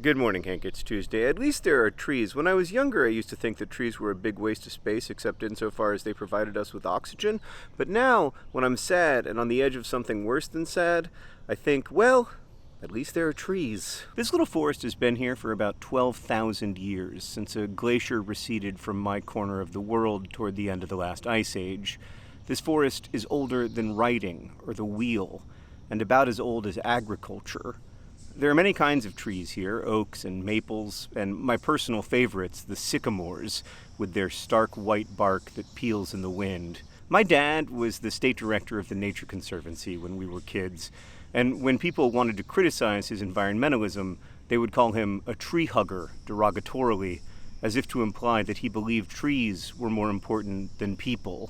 Good morning, Hank. It's Tuesday. At least there are trees. When I was younger, I used to think that trees were a big waste of space, except insofar as they provided us with oxygen. But now, when I'm sad and on the edge of something worse than sad, I think, well, at least there are trees. This little forest has been here for about 12,000 years, since a glacier receded from my corner of the world toward the end of the last ice age. This forest is older than writing or the wheel, and about as old as agriculture. There are many kinds of trees here, oaks and maples, and my personal favorites, the sycamores, with their stark white bark that peels in the wind. My dad was the state director of the Nature Conservancy when we were kids, and when people wanted to criticize his environmentalism, they would call him a tree hugger, derogatorily, as if to imply that he believed trees were more important than people.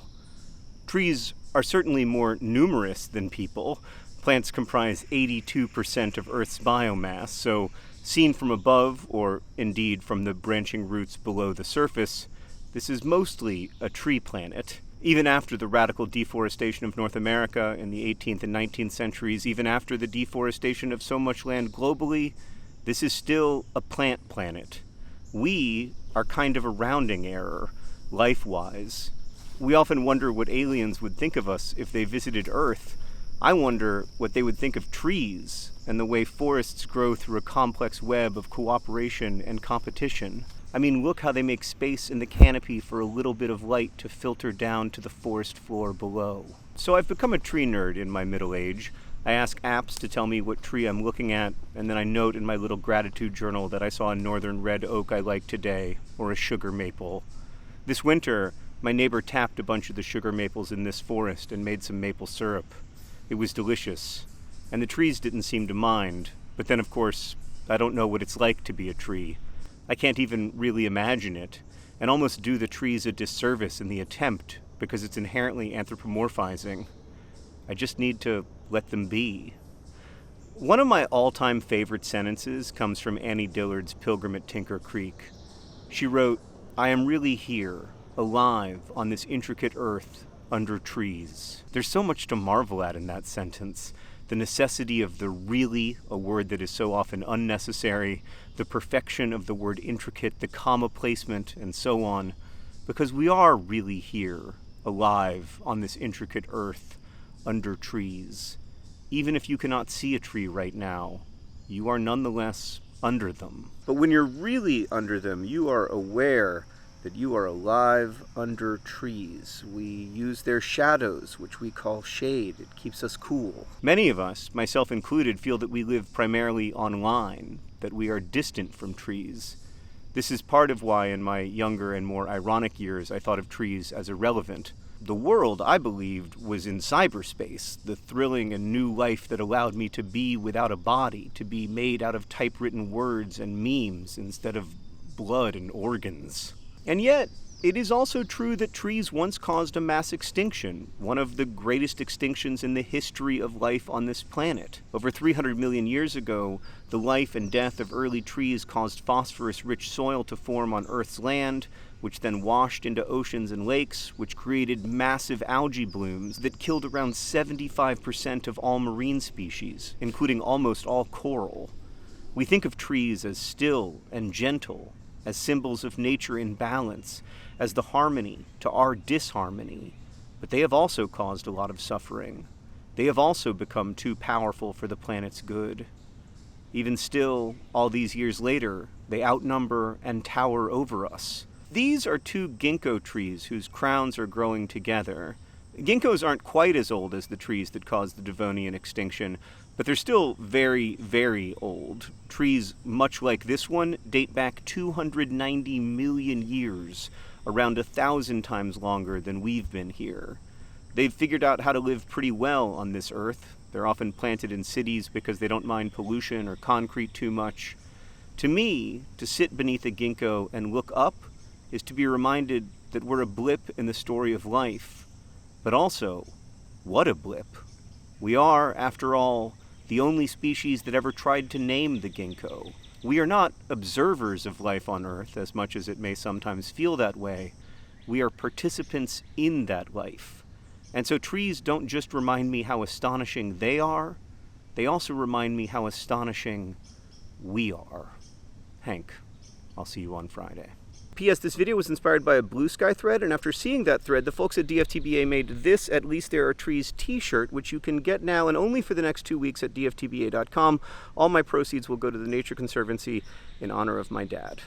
Trees are certainly more numerous than people. Plants comprise 82% of Earth's biomass, so seen from above, or indeed from the branching roots below the surface, this is mostly a tree planet. Even after the radical deforestation of North America in the 18th and 19th centuries, even after the deforestation of so much land globally, this is still a plant planet. We are kind of a rounding error, life-wise. We often wonder what aliens would think of us if they visited Earth. I wonder what they would think of trees and the way forests grow through a complex web of cooperation and competition. I mean, look how they make space in the canopy for a little bit of light to filter down to the forest floor below. So I've become a tree nerd in my middle age. I ask apps to tell me what tree I'm looking at, and then I note in my little gratitude journal that I saw a northern red oak I like today, or a sugar maple. This winter, my neighbor tapped a bunch of the sugar maples in this forest and made some maple syrup. It was delicious, and the trees didn't seem to mind. But then, of course, I don't know what it's like to be a tree. I can't even really imagine it, and almost do the trees a disservice in the attempt because it's inherently anthropomorphizing. I just need to let them be. One of my all-time favorite sentences comes from Annie Dillard's Pilgrim at Tinker Creek. She wrote, "I am really here, alive on this intricate earth, under trees." There's so much to marvel at in that sentence. The necessity of the really, a word that is so often unnecessary, the perfection of the word intricate, the comma placement, and so on. Because we are really here, alive on this intricate earth, under trees. Even if you cannot see a tree right now, you are nonetheless under them. But when you're really under them, you are aware that you are alive under trees. We use their shadows, which we call shade. It keeps us cool. Many of us, myself included, feel that we live primarily online, that we are distant from trees. This is part of why in my younger and more ironic years I thought of trees as irrelevant. The world, I believed, was in cyberspace, the thrilling and new life that allowed me to be without a body, to be made out of typewritten words and memes instead of blood and organs. And yet, it is also true that trees once caused a mass extinction, one of the greatest extinctions in the history of life on this planet. Over 300 million years ago, the life and death of early trees caused phosphorus-rich soil to form on Earth's land, which then washed into oceans and lakes, which created massive algae blooms that killed around 75% of all marine species, including almost all coral. We think of trees as still and gentle, as symbols of nature in balance, as the harmony to our disharmony. But they have also caused a lot of suffering. They have also become too powerful for the planet's good. Even still, all these years later, they outnumber and tower over us. These are two ginkgo trees whose crowns are growing together. Ginkgos aren't quite as old as the trees that caused the Devonian extinction, but they're still very, very old. Trees much like this one date back 290 million years, around 1,000 times longer than we've been here. They've figured out how to live pretty well on this earth. They're often planted in cities because they don't mind pollution or concrete too much. To me, to sit beneath a ginkgo and look up is to be reminded that we're a blip in the story of life. But also, what a blip. We are, after all, the only species that ever tried to name the ginkgo. We are not observers of life on Earth, as much as it may sometimes feel that way. We are participants in that life. And so trees don't just remind me how astonishing they are, they also remind me how astonishing we are. Hank, I'll see you on Friday. P.S. This video was inspired by a Blue Sky thread, and after seeing that thread, the folks at DFTBA made this At Least There Are Trees t-shirt, which you can get now and only for the next 2 weeks at dftba.com. All my proceeds will go to the Nature Conservancy in honor of my dad.